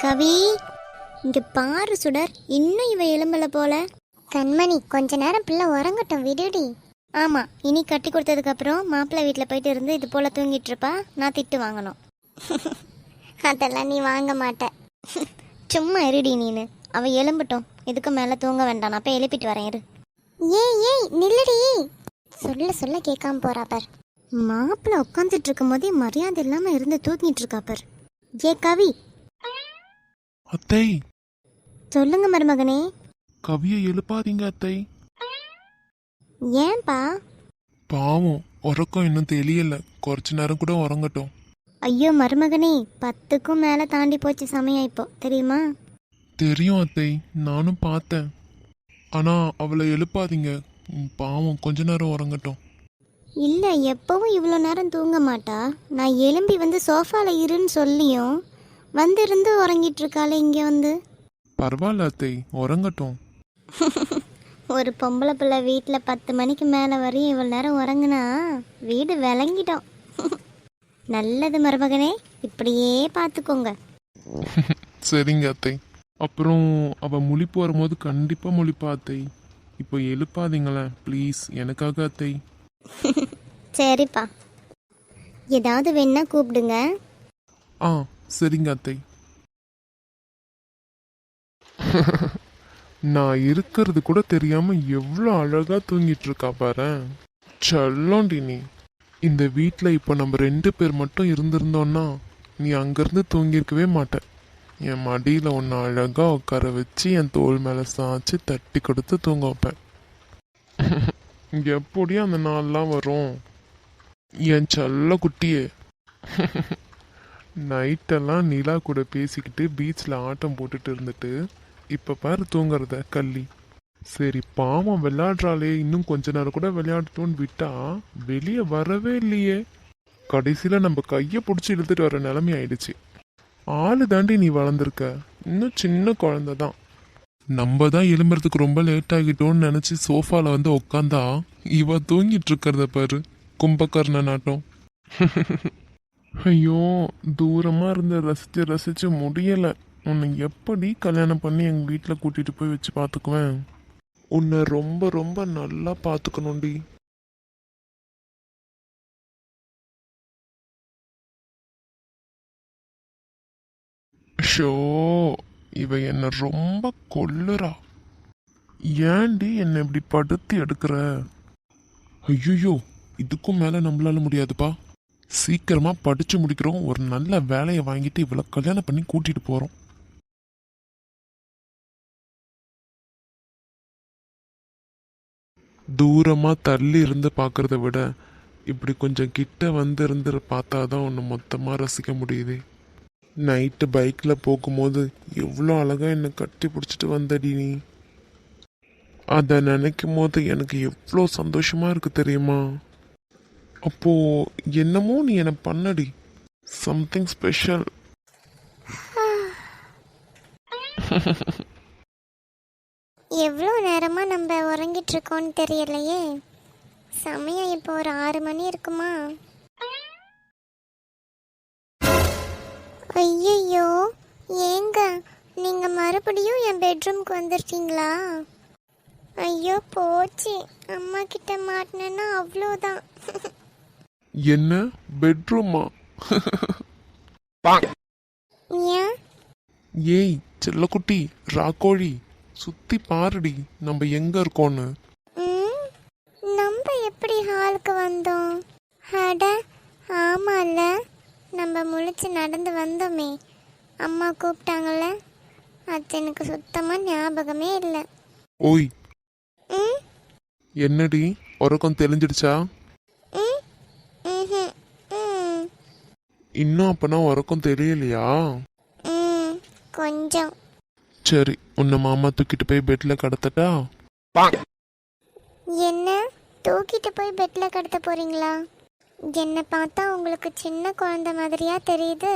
கவி, இங்க பாரு சுடர், இன்னும் இவ எலும்பல போல. கண்மணி, கொஞ்ச நேரம் பிள்ளை உறங்கட்டும், விடுடி. ஆமா, இனி கட்டி கொடுத்ததுக்கு அப்புறம் மாப்பிள்ளை வீட்டில் போயிட்டு இருந்து இது போல தூங்கிட்டு இருப்பா. நான் திட்டு வாங்கணும். அதெல்லாம் நீ வாங்க மாட்ட. சும்மா இருடி நீனு. அவ எலும்பட்டும், இதுக்கு மேல தூங்க வேண்டாம். நான் போய் எழுப்பிட்டு வரேன் இரு. ஏய் நில்லுடி. சொல்ல சொல்ல கேட்காம போறா பார். மாப்பிள்ளை உட்காந்துட்டு இருக்கும் போதே மரியாதை இல்லாம இருந்து தூங்கிட்டு இருக்கா பார். ஏ கவி. அத்தை, சொல்லுங்க மருமகனே. கவியை எழுப்பாதீங்க அத்தை. ஏன்பா? பாவம், உறக்கம் இன்னும் தெரியல. கொஞ்ச நேரம் கூட உறங்கட்டும். ஐயோ மருமகனே, 10க்கும் மேல தாண்டி போச்சு சமயம் இப்போ, தெரியுமா? தெரியும் அத்தை, நானும் பார்த்தேன். ஆனா அவளை எழுப்பாதீங்க. பாவம், கொஞ்ச நேரம் உறங்கட்டும். இல்ல, எப்பவும் இவ்வளோ நேரம் தூங்க மாட்டா. நான் எலும்பி வந்து சோஃபால இருன்னு சொல்லியும் வந்து இருந்து உறங்கிட்டு இருக்காளே இங்க வந்து. பரவாயில்ல அத்தை, உறங்கட்டும். ஒரு பொம்பளை பிள்ளை வீட்டில் 10 மணிக்கு மேலே வரையும் இவ்வளோ நேரம் உறங்குனா வீடு விளங்கிட்டோம். நல்லது மருமகனே, இப்படியே பார்த்துக்கோங்க. சரிங்க அத்தை. அப்புறம் அவ முழிப்பு வரும்போது கண்டிப்பா முழிப்பா அத்தை. இப்போ எழுப்பாதீங்களேன் ப்ளீஸ், எனக்காக அத்தை. சரிப்பா, ஏதாவது வேணா கூப்பிடுங்க. ஆ சரிங்க அத்தை. நான் இருக்கிறது கூட தெரியாம எவ்வளோ அழகா தூங்கிட்டு இருக்கா பாரு. செல்லோண்டி நீ. இந்த வீட்டில் இப்போ நம்ம 2 பேர் மட்டும் இருந்திருந்தோன்னா நீ அங்கேருந்து தூங்கியிருக்கவே மாட்ட. என் மடியில் ஒன்று அழகாக உட்கார வச்சு என் தோள் மேலே சாய்ச்சி தட்டி கொடுத்து தூங்க வைப்பேன். எப்படியும் அந்த நாள்லாம் வரும் என் செல்ல குட்டியே. நைட்டெல்லாம் நிலா கூட பேசிக்கிட்டு பீச்சில் ஆட்டம் போட்டுட்டு இருந்துட்டு இப்போ பாரு தூங்குறத கள்ளி. சரி பாவம் விளையாடுறாளே, இன்னும் கொஞ்ச நேரம் கூட விளையாடட்டும்னு விட்டா வெளியே வரவே இல்லையே. கடைசியில் நம்ம கையை பிடிச்சி இழுத்துட்டு வர நிலைமை ஆயிடுச்சு. ஆளு தாண்டி நீ வளர்ந்துருக்க, இன்னும் சின்ன குழந்தை தான். நம்ம தான் எழும்புறதுக்கு ரொம்ப லேட் ஆகிட்டோன்னு நினச்சி சோஃபாவில் வந்து உக்காந்தா இவ தூங்கிட்டு இருக்கிறத பாரு, கும்பகர்ண நாட்டம். ஐயோ, தூரமாக இருந்து ரசித்து ரசித்து முடியலை. உன்னை எப்படி கல்யாணம் பண்ணி எங்கள் வீட்டில் கூட்டிகிட்டு போய் வச்சு பார்த்துக்குவேன். உன்னை ரொம்ப ரொம்ப நல்லா பார்த்துக்கணும்டி. ஷோ, இவ என்னை ரொம்ப கொல்லுறா. ஏண்டி என்னை இப்படி படுத்தி எடுக்கிற? ஐயோ, இதுக்கும் மேலே நம்மளால முடியாதுப்பா. சீக்கிரமா படிச்சு முடிக்கிறோம், ஒரு நல்ல வேலையை வாங்கிட்டு இவ்வளோ கல்யாணம் பண்ணி கூட்டிட்டு போறோம். தூரமா தள்ளி இருந்து பார்க்கறத விட இப்படி கொஞ்சம் கிட்ட வந்து இருந்து பார்த்தாதான் ஒன்று மொத்தமா ரசிக்க முடியுது. நைட்டு பைக்கில் போகும்போது எவ்வளோ அழகா என்னை கட்டி பிடிச்சிட்டு வந்தடி நீ. அதை நினைக்கும் போது எனக்கு எவ்வளோ சந்தோஷமா இருக்கு தெரியுமா. அப்போ என்னமோ நீ என்ன பண்ணடி, சம்திங் ஸ்பெஷல். எவ்வளோ நேரமா நம்ம உறங்கிட்டு இருக்கோம்னு தெரியலையே. சமயம் இப்போ ஒரு 6 மணி இருக்குமா? ஐயோ, ஏங்க நீங்க மறுபடியும் என் பெட்ரூம்க்கு வந்துருக்கீங்களா? ஐயோ போச்சு, அம்மா கிட்ட மாட்டினேன்னா அவ்வளோதான். என்ன பெட்ரூமா? ஏன்? ஏய் செல்லக்குட்டி ராக்கோழி, சுத்தி பாருடி நம்ம எங்க இருக்கோன்னு. நம்ம எப்படி ஹாலுக்கு வந்தோம்? அட ஆமால, நம்ம முழிச்சு நடந்து வந்தோமே, அம்மா கூப்பிட்டாங்கல்ல, அது எனக்கு சுத்தமா ஞாபகமே இல்லை. ஓய், என்னடி உறக்கம் தெளிஞ்சிடுச்சா? இன்னும் அப்பனா உறக்கம் தெரியலையா? கொஞ்சம். சரி, உன்னை மாமா தூக்கிட்டு போய் பெட்ல கடத்தட்டா? என்ன தூக்கிட்டு போய் பெட்ல கடத்த போறீங்களா? என்ன பார்த்தா உங்களுக்கு சின்ன குழந்தை மாதிரியா தெரியுது?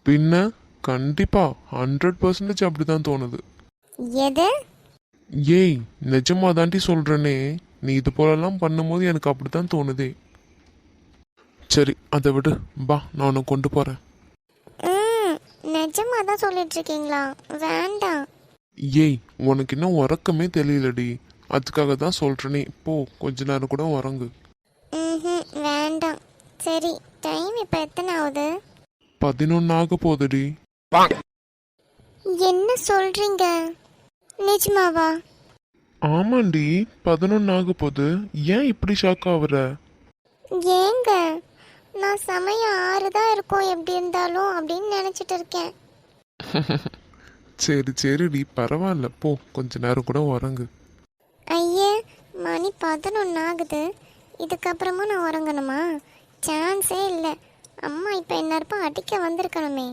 பின்ன கண்டிப்பா 100% அப்படிதான் தோணுது. எது? ஏய் நிஜமா தாண்டி சொல்றேனே, நீ இது போலலாம் பண்ணும்போது எனக்கு அப்படித்தான் தோணுதே. சரி அதை விடு, பா நான் உன்னை கொண்டு போறேன். நிஜமா தான் சொல்லிட்டு இருக்கீங்களா? வேண்டாம். ஏய் உனக்கு இன்னும் உறக்கமே தெரியலடி, அதுக்காக தான் சொல்கிறேனே. போ கொஞ்ச நேரம் கூட உறங்கு. ம், வேண்டாம். சரி, டைம் இப்போ எத்தனை ஆகுது? 11 ஆக போகுதுடி. என்ன சொல்றீங்க? நிஜமாவா? ஆமாண்டி 11 ஆக போகுது. ஏன் இப்படி ஷாக் ஆகுற? ஏங்க, நான் சமயம் 6 தான் இருக்கும் எப்படி இருந்தாலும் அப்படின்னு நினச்சிட்டு இருக்கேன். சரி சரிடி பரவாயில்ல, போ கொஞ்ச நேரம் கூட உறங்கு. ஐயே, மணி 11 ஆகுது. இதுக்கப்புறமா நான் உறங்கணுமா? சான்ஸே இல்லை. அம்மா இப்போ என்ன அடிக்க வந்திருக்கணுமே.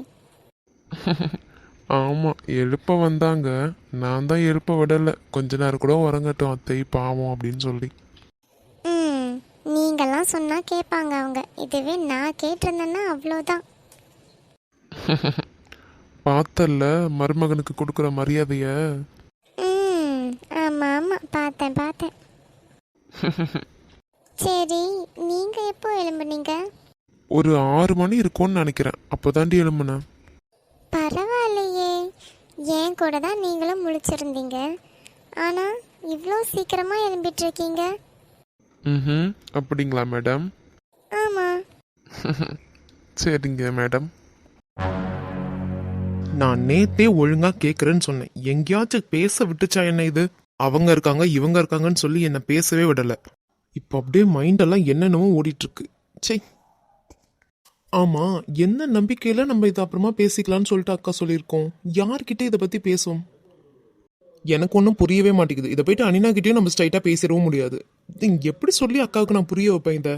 ஆமாம் எழுப்ப வந்தாங்க, நான் தான் எழுப்ப விடலை. கொஞ்ச நேரம் கூட உறங்கட்டும் அத்தை பாவம் அப்படின்னு சொல்லி. ம், நீங்கள்லாம் சொன்னால் கேட்பாங்க அவங்க. இதுவே நான் கேட்டிருந்தேன்னா அவ்வளோதான். பார்த்தல்ல மருமகனுக்கு கொடுக்குற மரியாதைய. ம், ஆமாம் ஆமாம், பார்த்தேன். சரி, நீங்கள் எப்போ எழும்புனீங்க? ஒரு 6 மணி இருக்கும்னு நினைக்கிறேன், அப்போதாண்டி எழும்புனேன். பரவாயில்லையே, ஏன் கூட தான் நீங்களும் முழிச்சிருந்தீங்க. ஆனால் இவ்வளோ சீக்கிரமாக எழும்பிட்டுருக்கீங்க. ம், அப்படிங்களா மேடம்? ஆமாம். சரிங்க மேடம். நான் நேத்தே ஒழுங்கா கேக்குறேன்னு சொன்னேன். எங்கேயாச்சும் பேச விட்டுச்சா என்ன இது? அவங்க இருக்காங்க இவங்க இருக்காங்கன்னு சொல்லி என்ன பேசவே விடல. இப்போ அப்படியே மைண்டெல்லாம் என்னென்னமோ ஓடிட்டு இருக்கு. சே, ஆமா, என்ன நம்பிக்கையில நம்ம இதை அப்புறமா பேசிக்கலாம்னு சொல்லிட்டு அக்கா சொல்லியிருக்கோம். யார்கிட்ட இதை பத்தி பேசுவோம்? எனக்கு ஒன்றும் புரியவே மாட்டேங்குது. இதை போயிட்டு அனினா கிட்டேயும் நம்ம ஸ்ட்ரைட்டா பேசிடவும் முடியாது. இது எப்படி சொல்லி அக்காவுக்கு நான் புரிய வைப்பேன் இதை?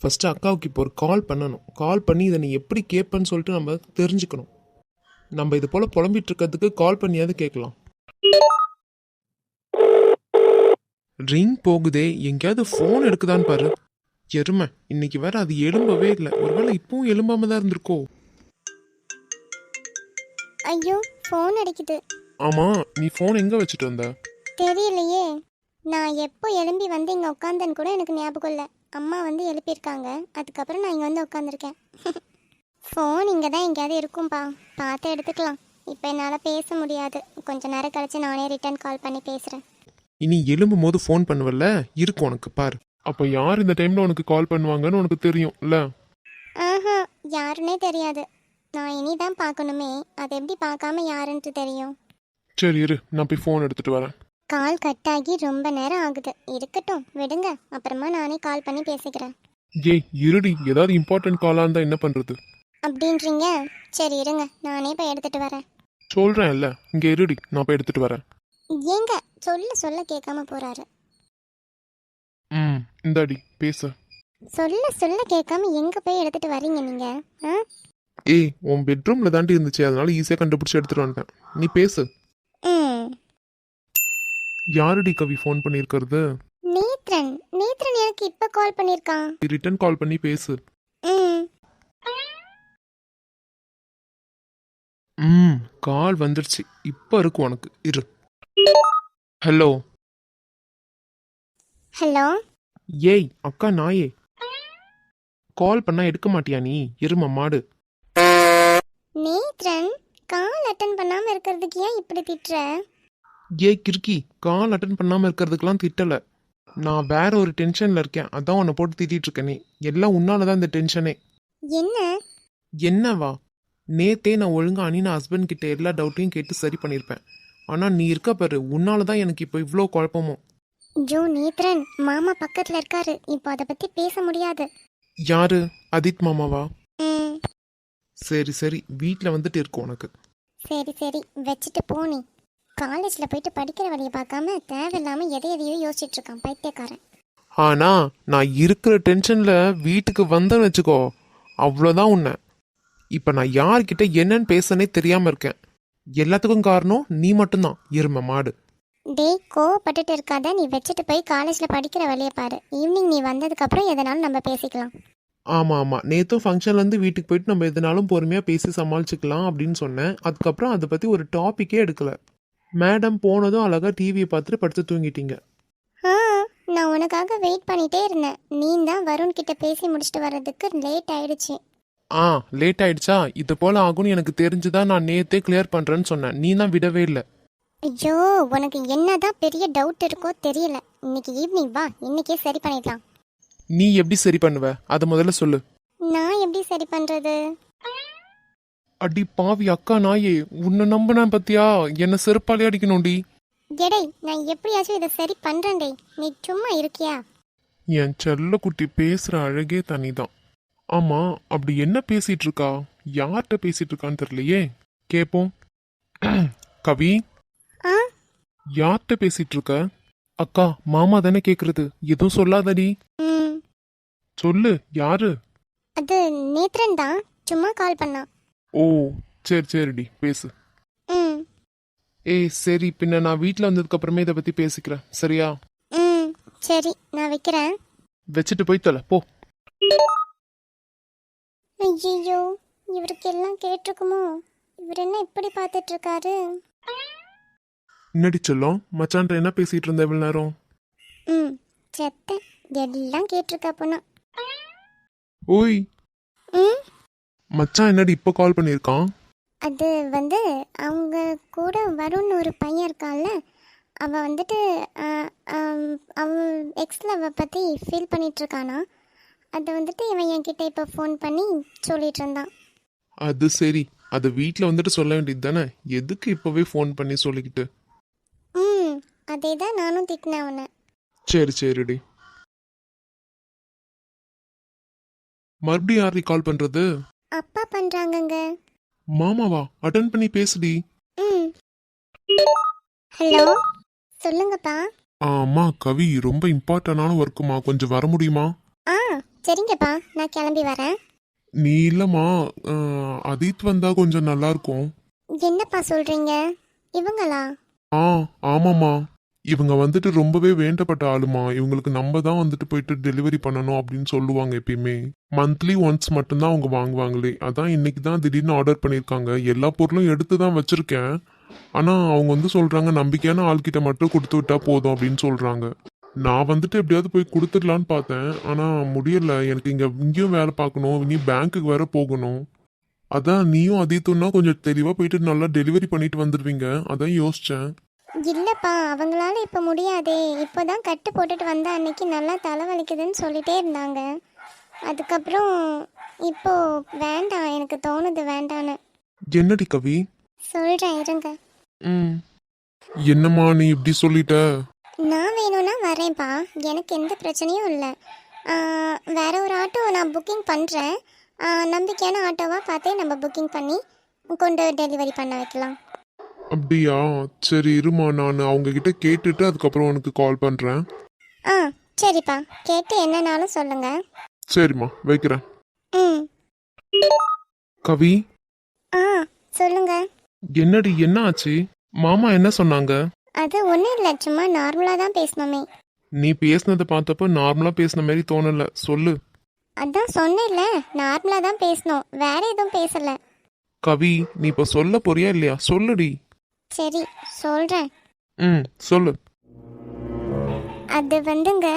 ஃபர்ஸ்ட் அக்காவுக்கு இப்போ ஒரு கால் பண்ணணும். கால் பண்ணி இதை நீ எப்படி கேட்பேன்னு சொல்லிட்டு நம்ம தெரிஞ்சுக்கணும். நம்ம இது போல புலம்பிட்டு இருக்கிறதுக்கு கால் பண்ணியாவது கேட்கலாம். ரிங் போகுதே, எங்கேயாவது ஃபோன் எடுக்குதான்னு பாரு. எருமை, இன்னைக்கு வேற அது எழும்பவே இல்லை. ஒருவேளை இப்பவும் எழும்பாம தான் இருந்திருக்கோ? ஐயோ, ஃபோன் அடிக்குது. ஆமா, நீ ஃபோன் எங்க வச்சுட்டு வந்த? தெரியலையே. நான் எப்போ எழும்பி வந்து இங்கே உட்காந்தேன்னு கூட எனக்கு ஞாபகம் இல்லை. அம்மா வந்து எழுப்பியிருக்காங்க, அதுக்கப்புறம் நான் இங்கே வந்து உட்காந்துருக்கேன். ஃபோன் இங்கே தான் எங்கேயாவது இருக்கும்பா, பார்த்து எடுத்துக்கலாம். இப்போ என்னால் பேச முடியாது. கொஞ்ச நேரம் கழிச்சு நானே ரிட்டர்ன் கால் பண்ணி பேசுகிறேன். இனி எழும்பும் போது ஃபோன் பண்ணுவல்ல, இருக்கும் உனக்கு பாரு. அப்போ யார் இந்த டைம்ல உனக்கு கால் பண்ணுவாங்கன்னு உனக்கு தெரியும் இல்ல? ஆஹா, யாருன்னே தெரியாது. நான் இனி தான் பார்க்கணுமே, அது எப்படி பார்க்காம யாருன்ட்டு தெரியும்? சரி இரு, நான் போய் ஃபோன் எடுத்துட்டு வரேன். கால் கட் ஆகி ரொம்ப நேரம் ஆகுது. இருக்கட்டும், விடுங்க, அப்புறமா நானே கால் பண்ணி பேசிக்கிறேன். ஏய் இருடி, ஏதாவது இம்பார்ட்டன்ட் காலா இருந்தா என்ன பண்றது? அப்படின்றீங்க? சரி இருங்க, நானே போய் எடுத்துட்டு வரேன். சொல்றேன் இல்ல, இங்க இருடி, நான் போய் எடுத்துட்டு வரேன். ஏங்க, சொல்ல கேட்காம போறாரு. இந்தாடி பேச. சொல்ல கேட்காம எங்க போய் எடுத்துட்டு வரீங்க நீங்க? ஏய் உன் பெட்ரூம்ல தாண்டி இருந்துச்சு, அதனால ஈஸியா கண்டுபிடிச்சு எடுத்துட்டு வந்துட்டேன். நீ பேசு. ம், யாருடி கவி ஃபோன் பண்ணியிருக்கிறது? நேத்ரன் எனக்கு இப்ப கால் பண்ணிருக்கான். ரிட்டர்ன் கால் பண்ணி பேசு. கால் வந்துடுச்சு, இப்ப இருக்கு உனக்கு, இரு. ஹலோ. ஹலோ. ஏய் அக்கா நாயே, கால் பண்ணா எடுக்க மாட்டியா நீ? எரும மாடு. நேத்ரன், கால் அட்டன் பண்ணாம இருக்கிறதுக்கு ஏன் இப்படி திட்டுற? ஏய் கிறுக்கி, கால் அட்டன் பண்ணாம இருக்கிறதுக்கெல்லாம் திட்டல. நான் வேற ஒரு டென்ஷன்ல இருக்கேன், அதான் உன்னை போட்டு திட்டிட்டு இருக்கேனே. எல்லாம் உன்னாலதான் இந்த டென்ஷனே. என்ன? என்னவா? நேத்தே நான் ஒழுங்கா அனினா ஹஸ்பண்ட் கிட்ட எல்லா டவுட்டையும் கேட்டு சரி பண்ணியிருப்பேன். ஆனா நீ இருக்க பாரு, உன்னாலதான் எனக்கு இப்போ இவ்வளோ குழப்பமும். ஜோ, நேத்ரன் மாமா பக்கத்துல இருக்காரு, இப்போ அதை பத்தி பேச முடியாது. யாரு? அதித் மாமாவா? ம், சரி சரி, வீட்டில் வந்துட்டு இருக்கும் உனக்கு. சரி வச்சுட்டு போனி. காலேஜில் போயிட்டு படிக்கிற வழியை பார்க்காம தேவையில்லாம எதையோ யோசிச்சுட்டு இருக்கான் பைத்தியக்காரன். ஆனா நான் இருக்கிற டென்ஷன்ல வீட்டுக்கு வந்தேன்னு வச்சுக்கோ, அவ்வளோதான் உன்னை. இப்போ நான் யார்கிட்ட என்னன்னு பேசனே தெரியாம இருக்கேன். எல்லாத்துக்கும் காரணம் நீ மட்டும்தான், எருமை மாடு. டேய், கோவப்பட்டுட்டு இருக்காத. நீ வச்சுட்டு போய் காலேஜில் படிக்கிற வழியை பாரு. ஈவினிங் நீ வந்ததுக்கப்புறம் எதனாலும் நம்ம பேசிக்கலாம். ஆமாம் ஆமாம், நேற்றும் ஃபங்க்ஷன்லேருந்து வீட்டுக்கு போயிட்டு நம்ம எதனாலும் பொறுமையாக பேசி சமாளிச்சுக்கலாம் அப்படின்னு சொன்னேன். அதுக்கப்புறம் அதை பற்றி ஒரு டாப்பிக்கே எடுக்கலை. மேடம் போனதும் அழகாக டிவியை பார்த்துட்டு படுத்து தூங்கிட்டீங்க. நான் உனக்காக வெயிட் பண்ணிட்டே இருந்தேன். நீ தான் வருண் கிட்ட பேசி முடிச்சுட்டு வர்றதுக்கு லேட் ஆயிடுச்சு. லேட் ஆயிடுச்சா? இது போல ஆகும்னு எனக்கு தெரிஞ்சுதான் நான் நேத்தே கிளியர் பண்றேன்னு சொன்னேன். நீ தான் விடவே இல்லை. ஐயோ, உனக்கு என்னதான் பெரிய டவுட் இருக்கோ தெரியல. இன்னைக்கு ஈவினிங் வா, இன்னைக்கே சரி பண்ணிடலாம். நீ எப்படி சரி பண்ணுவ? அதை முதல்ல சொல்லு. நான் எப்படி சரி பண்றது? அடி பாவி அக்கா நாயே, உன்னை நம்பின பத்தியா? என்ன செருப்பாலே அடிக்கணும்டி. எடை, நான் எப்படியாச்சும் இதை சரி பண்றேன்டே, நீ சும்மா இருக்கியா? என் செல்ல குட்டி பேசுற அழகே தனிதான். ஆமா, அப்படி என்ன பேசிட்டு இருக்கா? யார்கிட்ட பேசிட்டு இருக்கான்னு தெரியலையே. கேப்போம். கவி, ஆ யார்கிட்ட பேசிட்டு இருக்க? அக்கா, மாமா தானே கேக்குறது, எதுவும் சொல்லாதடி. ம் சொல்லு, யாரு? அது நேத்ரன் தான், சும்மா கால் பண்ணா. ஓ, சரி சரிடி, பேசு. ம் ஏய் சரி, பின்ன நான் வீட்ல வந்ததுக்கு அப்புறமே இதை பத்தி பேசிக்கிறேன், சரியா? ம் சரி, நான் வைக்கிறேன். வச்சுட்டு போய் தொலை போ. ஐயோ, இவருக்கு எல்லாம் கேட்டிருக்குமோ? இவர் என்ன இப்படி பார்த்துட்டு இருக்காரு? என்னடி செல்லம், மச்சான்ட்ட என்ன பேசிட்டு இருந்த இவ்வளவு நேரம்? ம் செத்த, எல்லாம் கேட்டிருக்கா பொண்ணு. ஓய், ம் மச்சான் என்னடி இப்ப கால் பண்ணிருக்கான்? அது வந்து அவங்க கூட வருண்னு ஒரு பையன் இருக்கான்ல, அவன் வந்துட்டு அவன் எக்ஸ் லவ்வை பற்றி ஃபீல் பண்ணிகிட்ருக்கானா. அதை வந்துட்டு இவன் என்கிட்ட இப்போ ஃபோன் பண்ணி சொல்லிட்டு இருந்தான். அது சரி, அது வீட்ல வந்துட்டு சொல்ல வேண்டியது தானே, எதுக்கு இப்பவே ஃபோன் பண்ணி சொல்லிக்கிட்டு? ம் அதே தான் நானும் திட்டினேன் அவனை. சரி சரிடி. மறுபடியும் யாரி கால் பண்றது? அப்பா பண்ணுறாங்கங்க. மாமாவா? அட்டன் பண்ணி பேசுடி. ம் ஹலோ, சொல்லுங்கப்பா. அம்மா கவி, ரொம்ப இம்பார்ட்டன்டான ஒர்க்குமா, கொஞ்சம் வர முடியுமா? ஆ சரிங்கப்பா, நான் கிளம்பி வரேன். நீ இல்லம்மா, அதீத் வந்தா கொஞ்சம் நல்லா இருக்கும். என்னப்பா சொல்கிறீங்க? இவங்களா? ஆமாம்மா, இவங்க வந்துட்டு ரொம்பவே வேண்டப்பட்ட ஆளுமா. இவங்களுக்கு நம்ம தான் வந்துட்டு போயிட்டு டெலிவரி பண்ணணும் அப்படின்னு சொல்லுவாங்க எப்பயுமே. மந்த்லி ஒன்ஸ் மட்டும்தான் அவங்க வாங்குவாங்களே. அதான் இன்னைக்கு தான் திடீர்னு ஆர்டர் பண்ணியிருக்காங்க. எல்லா பொருளும் எடுத்து தான் வச்சிருக்கேன். ஆனா அவங்க வந்து சொல்றாங்க, நம்பிக்கையான ஆள்கிட்ட மட்டும் கொடுத்து விட்டா போதும் அப்படின்னு சொல்றாங்க. நான் வந்துட்டு எப்படியாவது போய் கொடுத்துடலான்னு பார்த்தேன், ஆனா முடியல. எனக்கு இங்கேயும் வேலை பார்க்கணும், இனி பேங்க்குக்கு வேற போகணும். அதான் நீயும் அதீத்துன்னா கொஞ்சம் தெளிவா போயிட்டு நல்லா டெலிவரி பண்ணிட்டு வந்துடுவீங்க, அதான் யோசிச்சேன். இல்லைப்பா, அவங்களால இப்போ முடியாதே. இப்போ தான் கட்டு போட்டுட்டு வந்த அன்னைக்கு நல்லா தலைவலிக்குதுன்னு சொல்லிட்டே இருந்தாங்க. அதுக்கப்புறம் இப்போ வேண்டாம், எனக்கு தோணுது வேண்டான்னு. என்னடி கவி? சொல்கிறேன் இருங்க. ம், என்னம்மா நீ இப்படி சொல்லிட்ட? நான் வேணும்னா வரேன்ப்பா, எனக்கு எந்த பிரச்சனையும் இல்லை. வேற ஒரு ஆட்டோ நான் புக்கிங் பண்ணுறேன். நம்பிக்கையான ஆட்டோவாக பார்த்தே நம்ம புக்கிங் பண்ணி கொண்டு டெலிவரி பண்ண வைக்கலாம். அப்படியா? சரி இருமா, நான் அவங்க கிட்ட கேட்டுட்டு அதுக்கப்புறம் உனக்கு கால் பண்றேன். ஆ சரிப்பா, கேட்டு என்னன்னாலும் சொல்லுங்க. சரிம்மா, வைக்கிறேன். ம் கவி, ஆ சொல்லுங்க. என்னடி என்ன ஆச்சு? மாமா என்ன சொன்னாங்க? அது ஒன்றும் இல்லை, சும்மா நார்மலாக தான் பேசணுமே. நீ பேசுனதை பார்த்தப்ப நார்மலா பேசின மாதிரி தோணல, சொல்லு. அதான் சொன்னேன்ல, நார்மலாக தான் பேசணும், வேற எதுவும் பேசலை. கவி, நீ இப்ப சொல்ல போறியா இல்லையா? சொல்லுடி. சரி சொல்கிறேன். சொல்லு. அது வந்துங்க,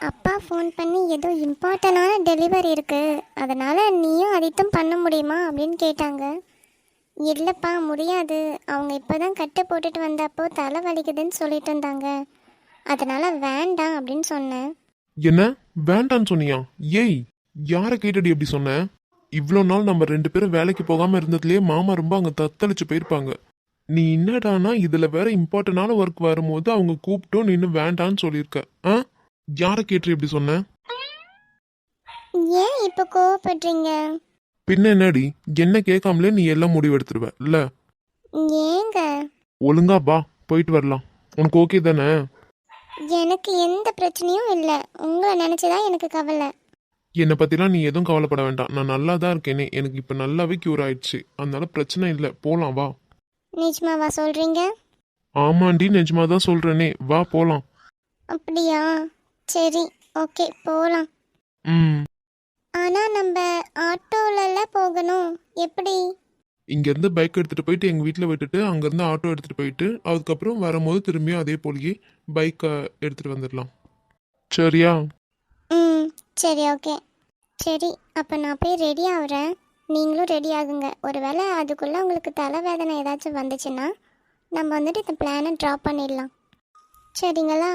அப்பா ஃபோன் பண்ணி ஏதோ இம்பார்ட்டண்டான டெலிவரி இருக்குது, அதனால் நீயும் அதைத்தும் பண்ண முடியுமா அப்படின்னு கேட்டாங்க. இல்லைப்பா முடியாது, அவங்க இப்போ தான் கட்டு போட்டுட்டு வந்தப்போ தலை வலிக்குதுன்னு சொல்லிட்டு இருந்தாங்க, அதனால் வேண்டாம் அப்படின்னு சொன்னேன். என்ன வேண்டான்னு சொன்னியா? ஏய், யாரை கேட்டடி எப்படி சொன்ன? இவ்வளோ நாள் நம்ம 2 பேரும் வேலைக்கு போகாம இருந்ததுலயே மாமா ரொம்ப அங்க தத்தளிச்சு போயிருப்பாங்க. நீ என்னடானா இதுல வேற இம்பார்ட்டன்டான ஒர்க் வரும்போது அவங்க கூப்பிட்டோம், நீ இன்னும் வேண்டான்னு சொல்லியிருக்க. யாரை கேட்டு எப்படி சொன்ன? ஏன் இப்போ கோவப்படுறீங்க? பின்ன என்னடி, என்ன கேட்காமலே நீ எல்லாம் முடிவு எடுத்துருவ இல்ல? ஏங்க? ஒழுங்கா வா, போயிட்டு வரலாம். உனக்கு ஓகே தானே? எனக்கு எந்த பிரச்சனையும் இல்லை, உங்களை நினச்சிதான் எனக்கு கவலை. என்னை பத்திலாம் நீ எதுவும் கவலைப்பட வேண்டாம், நான் நல்லா தான் இருக்கேனே. எனக்கு இப்ப நல்லாவே கியூர் ஆயிடுச்சு, அதனால பிரச்சனை இல்லை. போலாம் வா. நிஜமாவா சொல்கிறீங்க? ஆமாண்டி, நிஜமா தான் சொல்றேனே, வா போலாம். அப்படியா? சரி ஓகே போகலாம். ம் ஆனால் நம்ம ஆட்டோலல போகணும், எப்படி? இங்கேருந்து பைக் எடுத்துகிட்டு போயிட்டு எங்கள் வீட்டில் விட்டுட்டு அங்கேருந்து ஆட்டோ எடுத்துகிட்டு போயிட்டு அதுக்கப்புறம் வரும்போது திரும்பியும் அதே போலயே பைக்கை எடுத்துகிட்டு வந்துடலாம், சரியா? ம் சரி ஓகே. சரி அப்போ நான் போய் ரெடி ஆகுறேன், நீங்களும் ரெடி ஆகுங்க. ஒருவேளை அதுக்குள்ளே உங்களுக்கு தலைவேதனை ஏதாச்சும் வந்துச்சுன்னா நம்ம வந்துட்டு இந்த பிளானை ட்ராப் பண்ணிடலாம். சரிங்களா?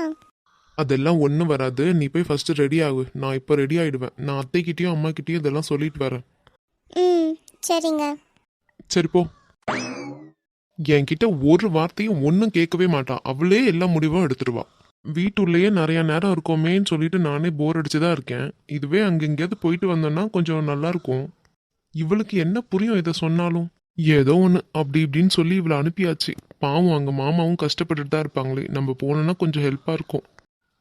அதெல்லாம் ஒன்றும் வராது. நீ போய் ஃபர்ஸ்ட் ரெடி ஆகு. நான் இப்போ ரெடி ஆயிடுவேன். நான் அத்தைக்கிட்டேயும் அம்மாக்கிட்டேயும் இதெல்லாம் சொல்லிட்டு வரேன். ம், சரிங்க. சரி போ. என்கிட்ட ஒரு வார்த்தையும் ஒன்றும் கேட்கவே மாட்டான். அவளே எல்லா முடிவும் எடுத்துருவா. வீட்டுள்ளேயே நிறைய நேரம் இருக்கோமேன்னு சொல்லிட்டு நானே போர் அடிச்சுதான் இருக்கேன். இதுவே அங்க எங்கேயாவது போயிட்டு வந்தோன்னா கொஞ்சம் நல்லா இருக்கும். இவளுக்கு என்ன புரியும் இதை சொன்னாலும்? ஏதோ ஒன்று அப்படி இப்படின்னு சொல்லி இவளை அனுப்பியாச்சு. பாவம் அங்கே மாமாவும் கஷ்டப்பட்டுட்டு தான் இருப்பாங்களே. நம்ம போனோன்னா கொஞ்சம் ஹெல்ப்பாக இருக்கும்.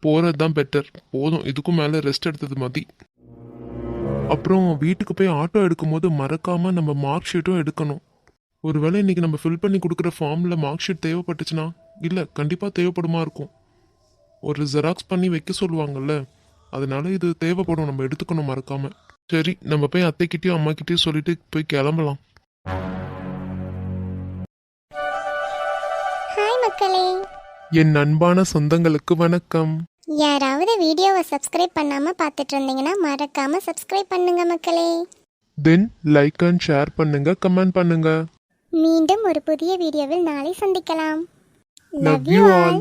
போகிறது தான் பெட்டர். போதும், இதுக்கும் மேலே ரெஸ்ட் எடுத்தது மதி. அப்புறம் வீட்டுக்கு போய் ஆட்டோ எடுக்கும்போது மறக்காம நம்ம மார்க் ஷீட்டும் எடுக்கணும். ஒருவேளை இன்னைக்கு நம்ம ஃபில் பண்ணி கொடுக்குற ஃபார்மில் மார்க் ஷீட் தேவைப்பட்டுச்சுன்னா, இல்லை கண்டிப்பாக தேவைப்படுமா இருக்கும். ஒரு ஜெராக்ஸ் பண்ணி வைக்க சொல்லுவாங்கல்ல, அதனால இது தேவைப்படும். நம்ம எடுத்துக்கணும் மறக்காம. சரி, நம்ம போய் அத்தைக்கிட்டயும் அம்மாக்கிட்டயும் சொல்லிட்டு போய் கிளம்பலாம். ஹாய் மக்களே. என் அன்பான சொந்தங்களுக்கு வணக்கம். யாராவது வீடியோவை சப்ஸ்கிரைப் பண்ணாமல் பார்த்துட்டு இருந்தீங்கன்னா மறக்காமல் சப்ஸ்கிரைப் பண்ணுங்க மக்களே. தென் லைக் அண்ட் ஷேர் பண்ணுங்க, கமெண்ட் பண்ணுங்க. மீண்டும் ஒரு புதிய வீடியோவில் நாளை சந்திக்கலாம். Love you all.